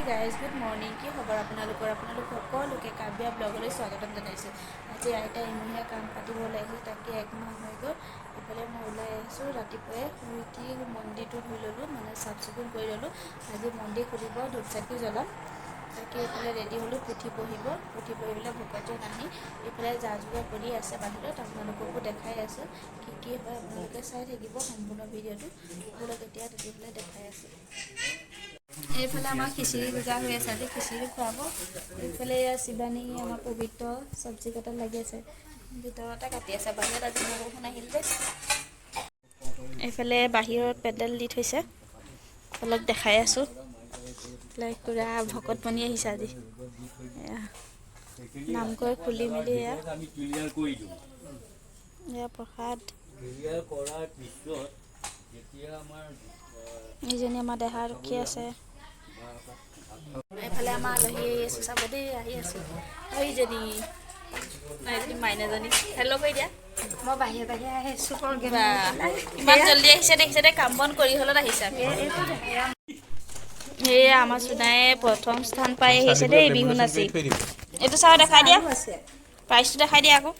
Guys good morning কি খবৰ আপোনালোক সকলোকে কাব্যা ব্লগলৈ স্বাগতম জনাইছোঁ। আজি আইতা এমহীয়া কাম পাতিব ওলাইছোঁ, তাকে একমাহ হৈ গ'ল। ইফালে মই ওলাই আহিছোঁ, ৰাতিপুৱাই শুই উঠি মন্দিৰটো ধুই ল'লোঁ, মানে চাফ চিকুণ কৰি ল'লোঁ। আজি মন্দিৰ খুলিব, ধূপ চাকি জ্বলাম। তাকে এইফালে ৰেডি হ'লোঁ, পুথি পঢ়ি পেলাই ভকতজন আহি এইফালে যা যোগাৰ কৰি আছে বাহিৰত। আপোনালোককো দেখাই আছোঁ কি কি হয়, আপোনালোকে চাই থাকিব সম্পূৰ্ণ ভিডিঅ'টো। আপোনালোক এতিয়া তেতিয়াহ'লে দেখাই আছোঁ। এইফালে আমাৰ খিচিৰি যোগাৰ হৈ আছে, আজি খিচিৰি খুৱাব। এইফালে শিৱানী আমাৰ পবিত্ৰ চব্জি কটাত লাগি আছে, ভিতৰতে কাটি আছে। বাহিৰত আজি বৰষুণ আহিল যে। এইফালে বাহিৰত পেডেল দি থৈছে, অলপ দেখাই আছোঁ। পুৰা ভকতমণি আহিছে আজি, নামঘৰ খুলি মেলি এয়া প্ৰসাদ। এইজনী আমাৰ দেহা ৰখি আছে। এইফালে আমাৰ আলহী আছোঁ, চাব দেই, আহি আছোঁ। এইজনী মাইনাজনী হেল্ল' কৰি দিয়া। মই বাহিৰে আহিছোঁ। ইমান জল্দি আহিছে দেখিছে দে, কাম বন কৰি হ'লত আহিছে। সেয়া আমাৰ চুনায়ে প্ৰথম স্থান পাই আহিছে দেই বিহু নাচি। এইটো চাওঁ, দেখাই দিয়া, প্ৰাইজটো দেখাই দিয়া আকৌ।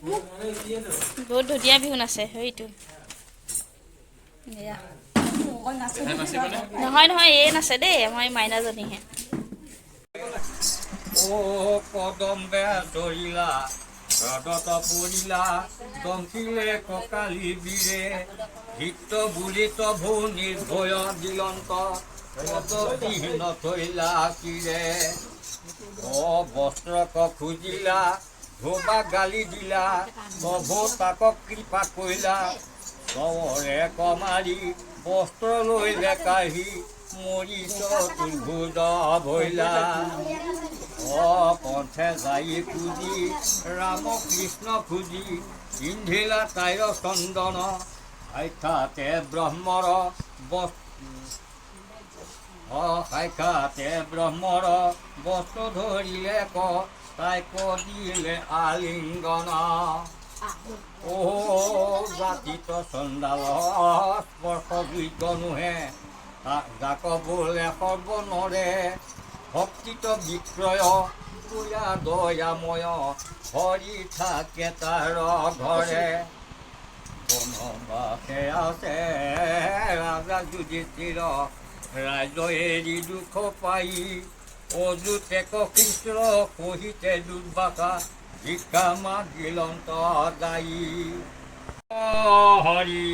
বহুত ধুনীয়া বিহু নাচে সেইটো। এয়া নহয় এই নাচে দেই, আমাৰ এই মাইনাজনীহে। কদম্বে ধৰিলা ৰদত পৰিলা দম্পিলে ককালি বীৰে হিত বুলিত ভূ নিৰ্ভয় দিলন্ত পদতি নথৈলা কিৰে বস্ত্ৰক খুজিলা ধোবা গালি দিলা প্ৰভু তাক কৃপা কৰিলা চবৰে কমাৰি বস্ত্ৰ লৈলে কাঢ়ি মৰিছ দুৰ্ভুজ ভৈলা পথে যাই খুজি ৰাম কৃষ্ণ খুজি পিন্ধিলা তাইৰ চন্দন সাক্ষাতে ব্ৰহ্মৰ বস্ত্ৰ ধৰিলে তাইক দিলে আলিংগন ও জাতিত চণ্ডাল স্পৰ্শ যোগ্য নোহে যাক বোলে সৰ্বনৰে ভক্তিত বিক্ৰয় পূজা দয়াময় হৰি থাকে তাৰ ঘৰে বনবাসে আছে ৰাজা যুধিষ্ঠিৰ ৰাজ্য এৰি দুখ পাই অযুতে কৃষ্ণ সহিতে দুৰ্বাসা ভিক্ষা মাগিলন্ত দায়ী Hari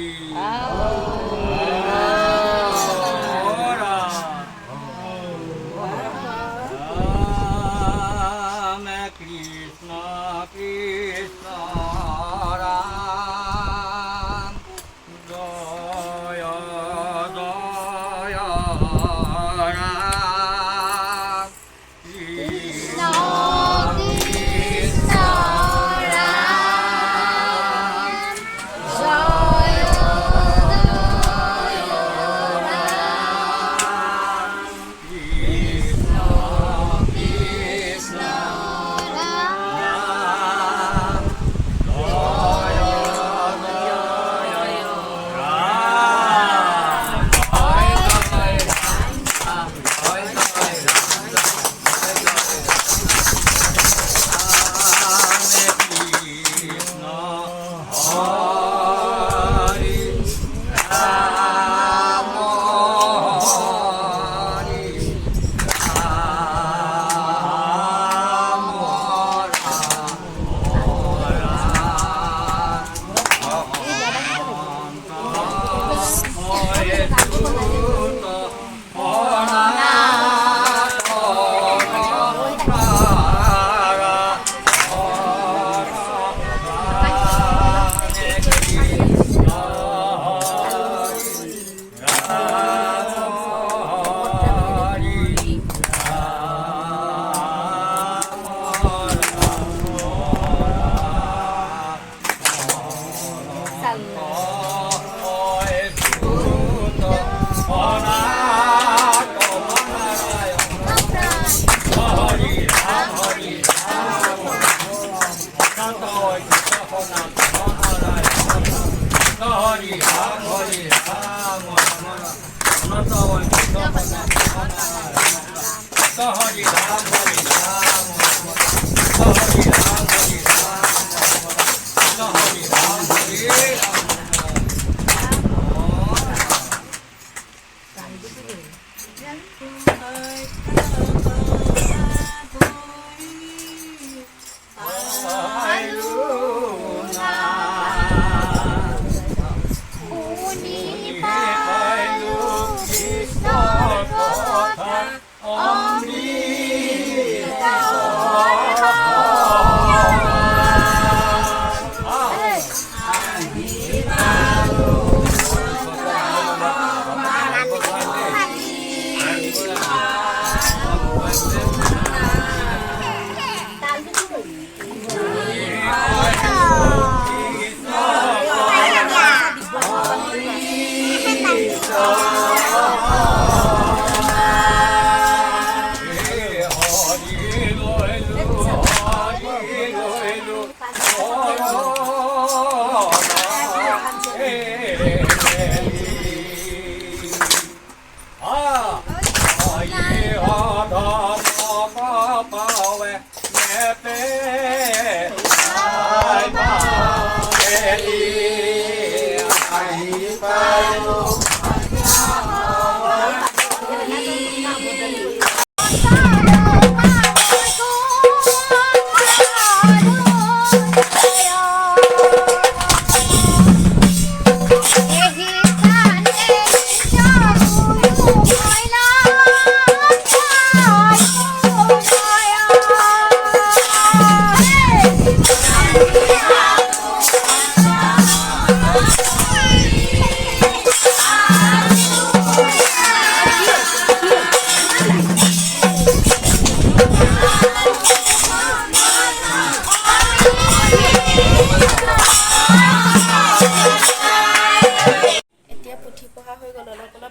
Hare Ram, Hare Ram, Hare Ram, Hare Ram, Hare Ram, Hare Ram.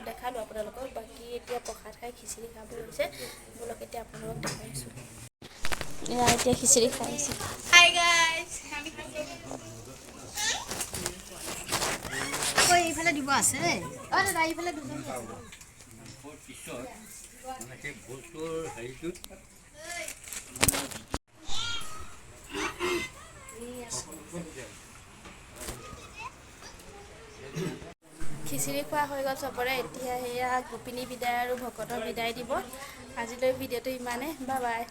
দেখালোঁ আপোনালোকক বাকী এতিয়া প্ৰসাদ খাই খিচিৰি খাব লৈছে বোলক এতিয়া আপোনালোকক দেখাইছোঁ এয়া এতিয়া খিচিৰি খাই আছে হাই গাইজ আকৌ এইফালে দিব আছে অ দাদা এইফালে দুজন আছে পিছত মানে সেই ভোজটোৰ হেৰিটোত খিচিৰি খোৱা হৈ গ'ল চবৰে এতিয়া সেয়া গোপিনী বিদায় আৰু ভকতৰ বিদায় দিব আজিলৈ ভিডিঅ'টো ইমানে বাই বাই